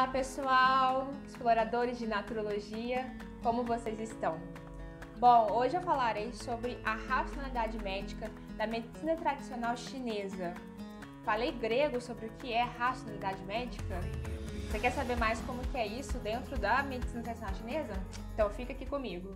Olá pessoal, exploradores de naturologia, como vocês estão? Bom, hoje eu falarei sobre a racionalidade médica da medicina tradicional chinesa. Falei grego sobre o que é racionalidade médica? Você quer saber mais como que é isso dentro da medicina tradicional chinesa? Então fica aqui comigo.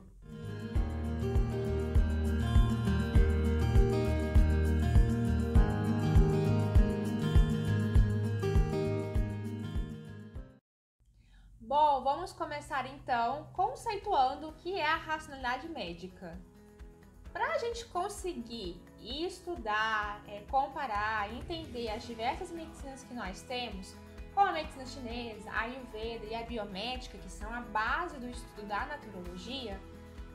Bom, vamos começar então conceituando o que é a racionalidade médica. Para a gente conseguir estudar, comparar, entender as diversas medicinas que nós temos, como a medicina chinesa, a Ayurveda e a biomédica, que são a base do estudo da naturologia,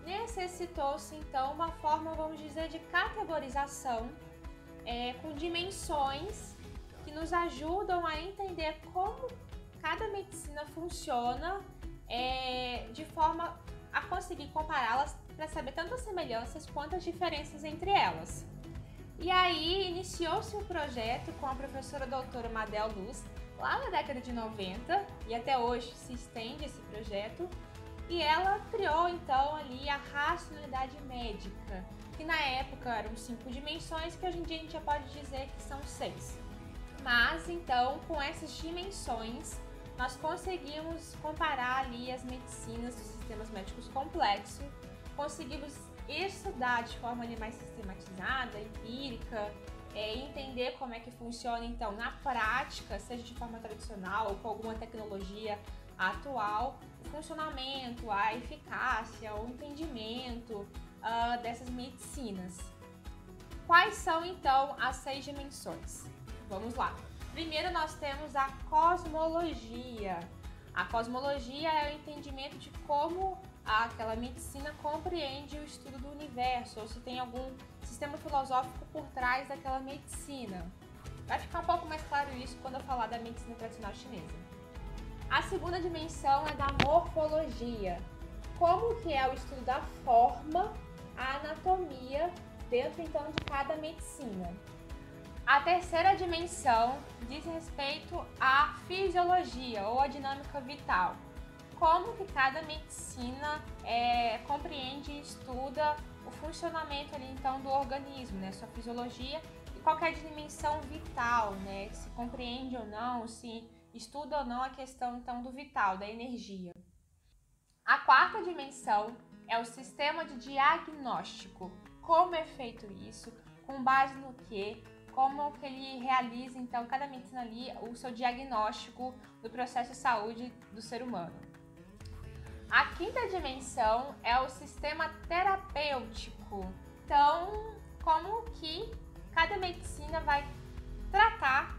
necessitou-se então uma forma, vamos dizer, de categorização com dimensões que nos ajudam a entender como cada medicina funciona de forma a conseguir compará-las para saber tanto as semelhanças quanto as diferenças entre elas. E aí iniciou-se um projeto com a professora doutora Madel Luz, lá na década de 90, e até hoje se estende esse projeto, e ela criou então ali a racionalidade médica, que na época eram 5 dimensões, que hoje em dia a gente já pode dizer que são 6. Mas então, com essas dimensões, nós conseguimos comparar ali as medicinas dos sistemas médicos complexos, conseguimos estudar de forma ali mais sistematizada, empírica, entender como é que funciona então na prática, seja de forma tradicional ou com alguma tecnologia atual, o funcionamento, a eficácia, o entendimento dessas medicinas. Quais são então as 6 dimensões? Vamos lá! Primeiro nós temos a cosmologia. A cosmologia é o entendimento de como aquela medicina compreende o estudo do universo, ou se tem algum sistema filosófico por trás daquela medicina. Vai ficar um pouco mais claro isso quando eu falar da medicina tradicional chinesa. A segunda dimensão é da morfologia. Como que é o estudo da forma, a anatomia dentro então de cada medicina. A terceira dimensão diz respeito à fisiologia ou à dinâmica vital. Como que cada medicina compreende e estuda o funcionamento ali então do organismo, né, sua fisiologia e qualquer dimensão vital, né, se compreende ou não, se estuda ou não a questão então do vital, da energia. A quarta dimensão é o sistema de diagnóstico. Como é feito isso? Com base no quê? Como que ele realiza, então, cada medicina ali, o seu diagnóstico do processo de saúde do ser humano. A quinta dimensão é o sistema terapêutico. Então, como que cada medicina vai tratar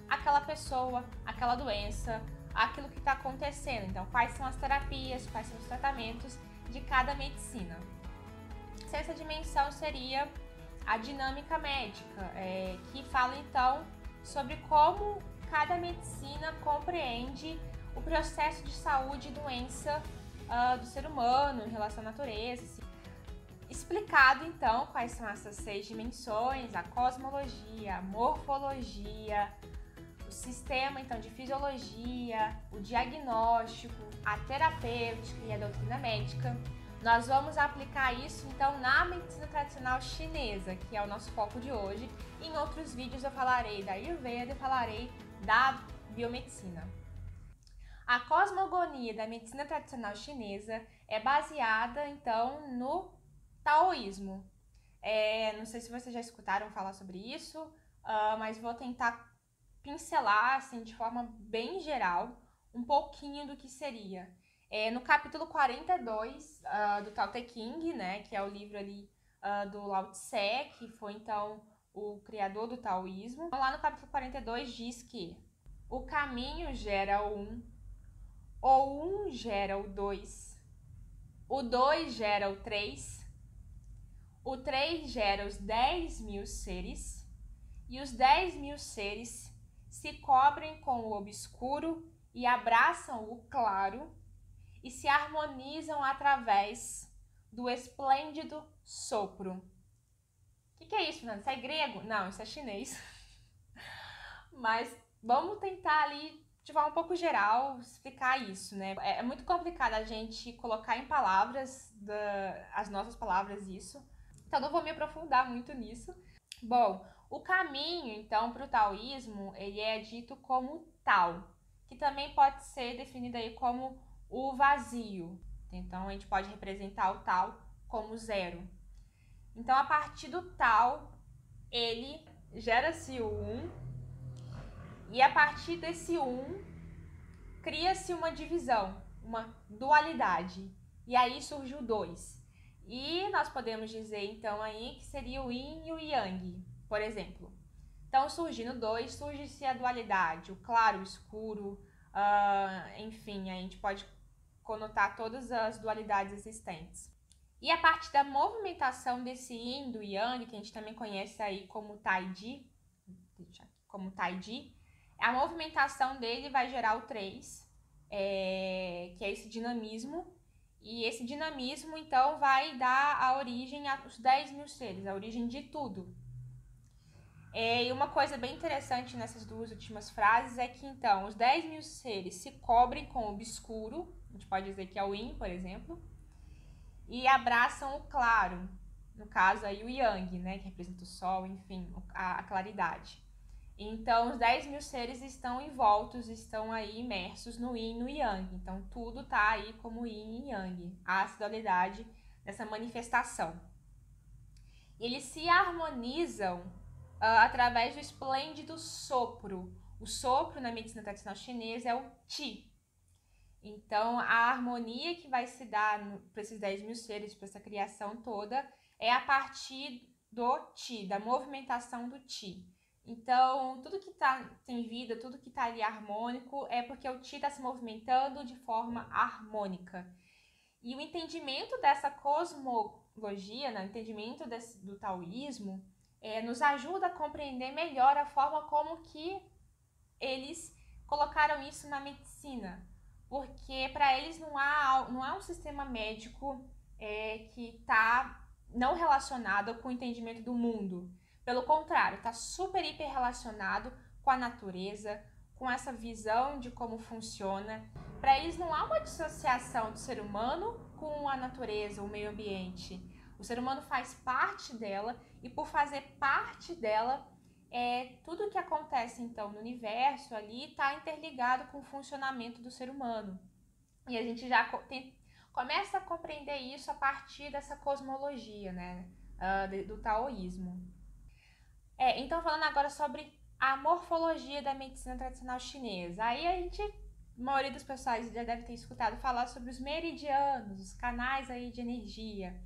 aquela pessoa, aquela doença, aquilo que está acontecendo. Então, quais são as terapias, quais são os tratamentos de cada medicina. Sexta dimensão seria a dinâmica médica, que fala então sobre como cada medicina compreende o processo de saúde e doença do ser humano em relação à natureza. Explicado então quais são essas 6 dimensões: a cosmologia, a morfologia, o sistema então de fisiologia, o diagnóstico, a terapêutica e a doutrina médica. Nós vamos aplicar isso então na medicina tradicional chinesa, que é o nosso foco de hoje. Em outros vídeos eu falarei da Ayurveda e falarei da biomedicina. A cosmogonia da medicina tradicional chinesa é baseada então no taoísmo. Não sei se vocês já escutaram falar sobre isso, mas vou tentar pincelar assim, de forma bem geral um pouquinho do que seria. No capítulo 42 do Tao Te Ching, né, que é o livro ali do Lao Tse, que foi então o criador do taoísmo. Lá no capítulo 42 diz que o caminho gera o 1 gera o 2 gera o 3 gera os 10.000 seres, e os 10.000 seres se cobrem com o obscuro e abraçam o claro, e se harmonizam através do esplêndido sopro. O que é isso, Fernanda? Isso é grego? Não, isso é chinês. Mas vamos tentar ali de forma um pouco geral, explicar isso, né? É muito complicado a gente colocar em palavras, as nossas palavras, isso. Então, não vou me aprofundar muito nisso. Bom, o caminho, então, para o taoísmo, ele é dito como Tao, que também pode ser definido aí como o vazio. Então, a gente pode representar o Tao como zero. Então, a partir do Tao, ele gera-se o e a partir desse cria-se uma divisão, uma dualidade. E aí surge o 2. E nós podemos dizer, então, aí que seria o Yin e o Yang, por exemplo. Então, surgindo 2, surge-se a dualidade, o claro, o escuro, enfim, a gente pode conotar todas as dualidades existentes. E a partir da movimentação desse Yin do Yang, que a gente também conhece aí como Tai Chi, a movimentação dele vai gerar o 3, que é esse dinamismo. E esse dinamismo, então, vai dar a origem aos 10 mil seres, a origem de tudo. E uma coisa bem interessante nessas duas últimas frases é que, então, os 10 mil seres se cobrem com o obscuro, a gente pode dizer que é o Yin, por exemplo, e abraçam o claro, no caso aí o Yang, né, que representa o Sol, enfim, a claridade. Então, os 10 mil seres estão envoltos, estão aí imersos no Yin e no Yang. Então, tudo está aí como Yin e Yang, a dualidade dessa manifestação. E eles se harmonizam através do esplêndido sopro. O sopro na medicina tradicional chinesa é o Qi. Então, a harmonia que vai se dar para esses 10 mil seres, para essa criação toda, é a partir do Qi, da movimentação do Qi. Então, tudo que tem vida, tudo que está ali harmônico, é porque o Qi está se movimentando de forma harmônica. E o entendimento dessa cosmologia, né, o entendimento do taoísmo, nos ajuda a compreender melhor a forma como que eles colocaram isso na medicina. Porque para eles não há um sistema médico que está não relacionado com o entendimento do mundo. Pelo contrário, está super hiper relacionado com a natureza, com essa visão de como funciona. Para eles não há uma dissociação do ser humano com a natureza, o meio ambiente. O ser humano faz parte dela e por fazer parte dela, tudo que acontece então no universo ali está interligado com o funcionamento do ser humano. E a gente já começa a compreender isso a partir dessa cosmologia, né, do taoísmo. Então, falando agora sobre a morfologia da medicina tradicional chinesa. Aí a maioria dos pessoas já deve ter escutado falar sobre os meridianos, os canais aí de energia.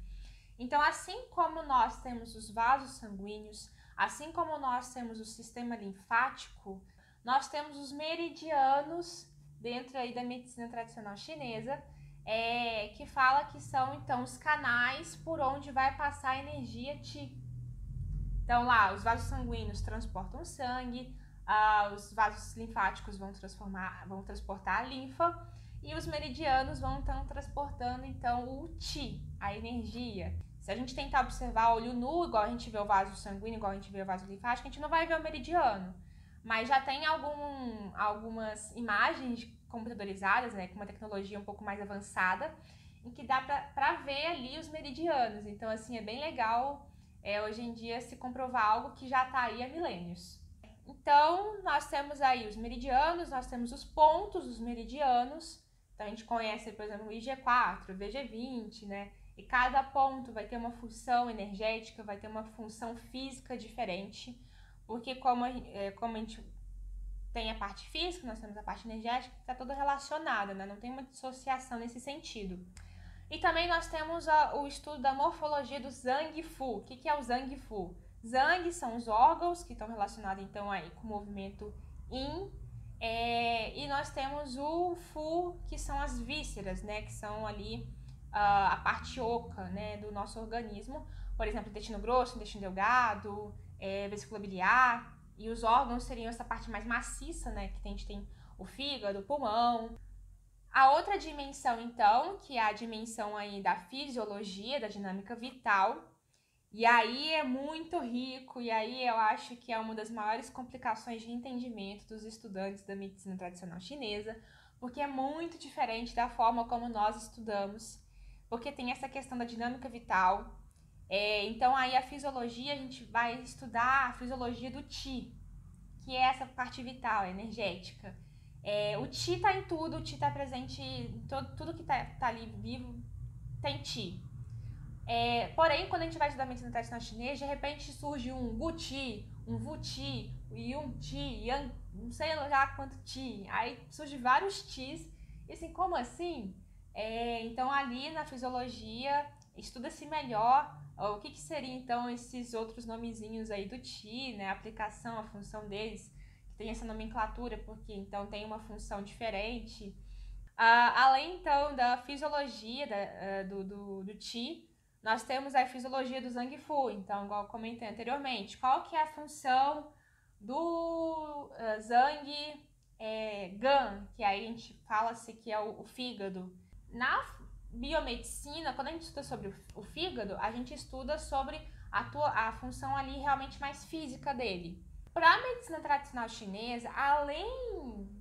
Então, assim como nós temos os vasos sanguíneos, assim como nós temos o sistema linfático, nós temos os meridianos dentro aí da medicina tradicional chinesa, que fala que são então os canais por onde vai passar a energia Qi. Então lá, os vasos sanguíneos transportam sangue, os vasos linfáticos vão transportar a linfa e os meridianos vão então transportando então o Qi, a energia. Se a gente tentar observar olho nu, igual a gente vê o vaso sanguíneo, igual a gente vê o vaso linfático, a gente não vai ver o meridiano. Mas já tem algumas imagens computadorizadas, né, com uma tecnologia um pouco mais avançada, em que dá para ver ali os meridianos. Então, assim, é bem legal hoje em dia se comprovar algo que já está aí há milênios. Então, nós temos aí os meridianos, nós temos os pontos dos meridianos. Então, a gente conhece, por exemplo, o IG4, o VG20, né? E cada ponto vai ter uma função energética, vai ter uma função física diferente. Porque como a gente tem a parte física, nós temos a parte energética, que está toda relacionada, né? Não tem uma dissociação nesse sentido. E também nós temos o estudo da morfologia do Zhang Fu. O que é o Zhang Fu? Zhang são os órgãos que estão relacionados então aí com o movimento Yin. E nós temos o Fu, que são as vísceras, né? Que são ali a parte oca, né, do nosso organismo. Por exemplo, intestino grosso, intestino delgado, vesícula biliar. E os órgãos seriam essa parte mais maciça, né? Que a gente tem o fígado, o pulmão. A outra dimensão, então, que é a dimensão aí da fisiologia, da dinâmica vital. E aí é muito rico, e aí eu acho que é uma das maiores complicações de entendimento dos estudantes da medicina tradicional chinesa, porque é muito diferente da forma como nós estudamos, porque tem essa questão da dinâmica vital. Então aí a fisiologia, a gente vai estudar a fisiologia do Qi, que é essa parte vital, energética. O Qi tá em tudo, o Qi tá presente em tudo que tá ali vivo, tem Qi. Porém, quando a gente vai estudar medicina tradicional chinesa, de repente surge um Gu Qi, um Wu Qi, Yun Qi, Yang, não sei lá quanto Qi. Aí surge vários Qis, e assim, como assim? Então ali na fisiologia estuda-se melhor o que seria então esses outros nomezinhos aí do Qi, né? A aplicação, a função deles, que tem essa nomenclatura, porque então tem uma função diferente. Além então da fisiologia do Qi, nós temos a fisiologia do Zhang Fu. Então, igual eu comentei anteriormente, qual que é a função do Zhang Gan, que aí a gente fala-se que é o fígado. Na biomedicina, quando a gente estuda sobre o fígado, a gente estuda sobre a função ali realmente mais física dele. Para a medicina tradicional chinesa, além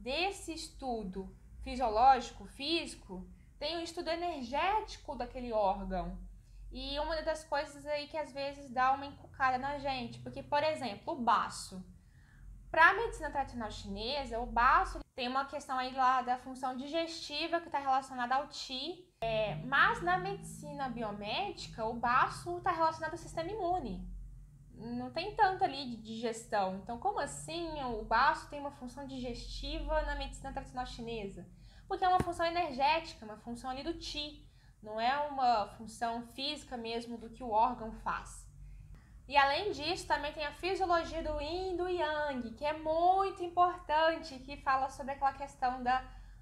desse estudo fisiológico, físico, tem o estudo energético daquele órgão. E uma das coisas aí que às vezes dá uma encucada na gente, porque, por exemplo, o baço. Para a medicina tradicional chinesa, o baço tem uma questão aí lá da função digestiva que está relacionada ao Qi, mas na medicina biomédica, o baço está relacionado ao sistema imune. Não tem tanto ali de digestão. Então, como assim o baço tem uma função digestiva na medicina tradicional chinesa? Porque é uma função energética, uma função ali do Qi. Não é uma função física mesmo do que o órgão faz. E além disso, também tem a fisiologia do Yin e do Yang, que é muito importante, que fala sobre aquela questão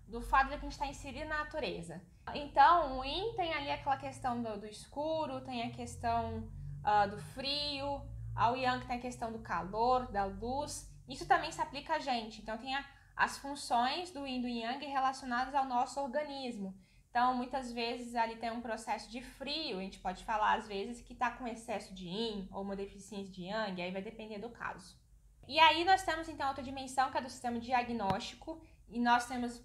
do fato de que a gente está inserido na natureza. Então, o Yin tem ali aquela questão do escuro, tem a questão do frio, ao Yang tem a questão do calor, da luz. Isso também se aplica a gente. Então, tem as funções do Yin e do Yang relacionadas ao nosso organismo. Então, muitas vezes ali tem um processo de frio, a gente pode falar às vezes que está com excesso de Yin ou uma deficiência de Yang, aí vai depender do caso. E aí nós temos então outra dimensão que é do sistema diagnóstico, e nós temos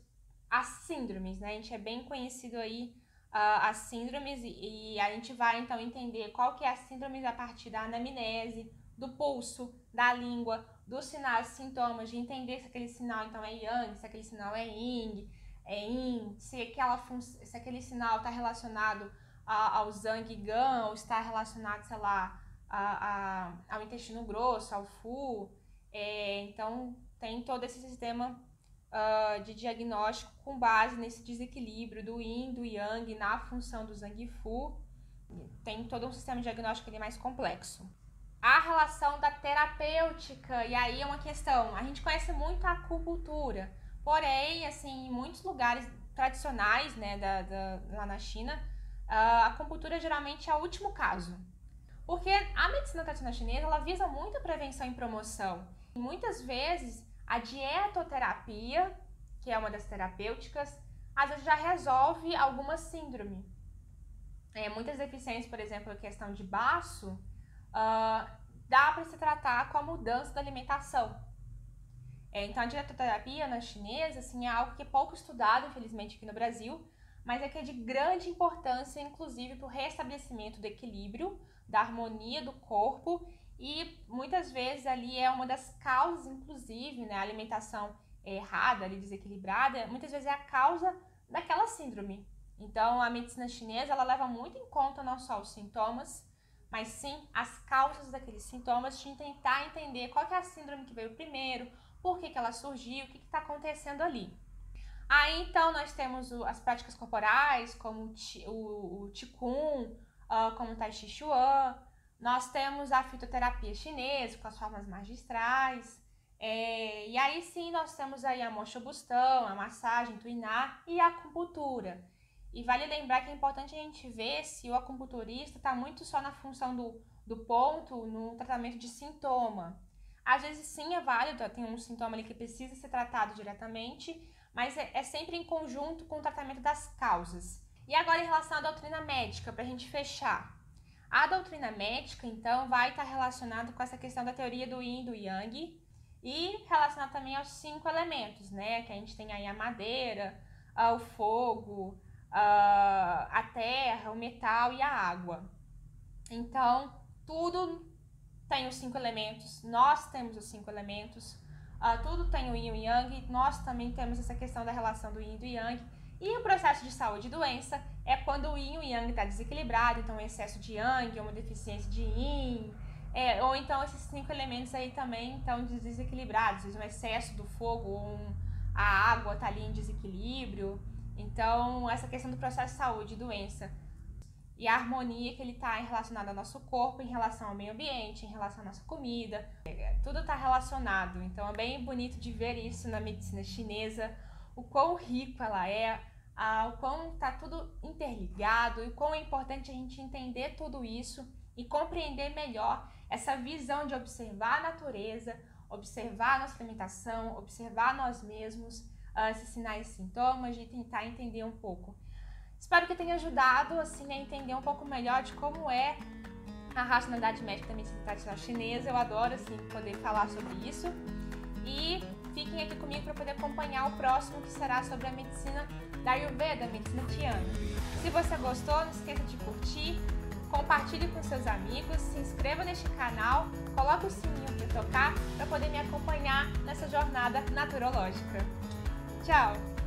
as síndromes, né? A gente é bem conhecido aí as síndromes, e a gente vai então entender qual que é a síndrome a partir da anamnese, do pulso, da língua, dos sinais, sintomas, de entender se aquele sinal então é Yang, se aquele sinal é Yin, se aquele sinal está relacionado ao Zhang Gan ou está relacionado, sei lá, ao intestino grosso, ao Fu. Então, tem todo esse sistema de diagnóstico com base nesse desequilíbrio do Yin, do Yang, na função do Zhang Fu. Tem todo um sistema de diagnóstico ali mais complexo. A relação da terapêutica, e aí é uma questão, a gente conhece muito a acupuntura, porém, assim, em muitos lugares tradicionais, né, lá na China, a acupuntura geralmente é o último caso. Porque a medicina tradicional chinesa, ela visa muito a prevenção e promoção. E muitas vezes, a dietoterapia, que é uma das terapêuticas, às vezes já resolve alguma síndrome. Muitas deficiências, por exemplo, a questão de baço, dá para se tratar com a mudança da alimentação. Então, a dietoterapia na chinesa, assim, é algo que é pouco estudado, infelizmente, aqui no Brasil, mas é que é de grande importância, inclusive, para o restabelecimento do equilíbrio, da harmonia do corpo, e muitas vezes ali é uma das causas, inclusive, né, a alimentação errada, ali, desequilibrada, muitas vezes é a causa daquela síndrome. Então, a medicina chinesa, ela leva muito em conta não só os sintomas, mas sim as causas daqueles sintomas, de tentar entender qual que é a síndrome que veio primeiro, por que ela surgiu, o que está acontecendo ali. Aí então nós temos as práticas corporais, como o Qigong, como o Tai Chi Chuan. Nós temos a fitoterapia chinesa, com as formas magistrais. E aí sim nós temos aí a Mocho Bustão, a massagem, Tuiná e a acupuntura. E vale lembrar que é importante a gente ver se o acupunturista está muito só na função do ponto, no tratamento de sintoma. Às vezes sim é válido, tem um sintoma ali que precisa ser tratado diretamente, mas é sempre em conjunto com o tratamento das causas. E agora em relação à doutrina médica, para a gente fechar. A doutrina médica, então, vai estar relacionado com essa questão da teoria do Yin e do Yang e relacionado também aos 5 elementos, né? Que a gente tem aí a madeira, o fogo, a terra, o metal e a água. Então, tudo tem os 5 elementos, nós temos os 5 elementos, tudo tem o Yin e o Yang, nós também temos essa questão da relação do Yin e do Yang. E o processo de saúde e doença é quando o Yin e o Yang está desequilibrado, então excesso de Yang, ou uma deficiência de Yin, ou então esses 5 elementos aí também estão desequilibrados, um excesso do fogo ou a água está ali em desequilíbrio. Então, essa questão do processo de saúde e doença e a harmonia que ele está relacionado ao nosso corpo, em relação ao meio ambiente, em relação à nossa comida, tudo está relacionado. Então é bem bonito de ver isso na medicina chinesa, o quão rico ela é, o quão está tudo interligado e o quão é importante a gente entender tudo isso e compreender melhor essa visão de observar a natureza, observar a nossa alimentação, observar nós mesmos, esses sinais e sintomas, de tentar entender um pouco. Espero que tenha ajudado assim, a entender um pouco melhor de como é a racionalidade médica da medicina tradicional chinesa. Eu adoro assim, poder falar sobre isso. E fiquem aqui comigo para poder acompanhar o próximo, que será sobre a medicina da Ayurveda, a medicina Tiana. Se você gostou, não esqueça de curtir, compartilhe com seus amigos, se inscreva neste canal, coloque o sininho para tocar para poder me acompanhar nessa jornada naturológica. Tchau!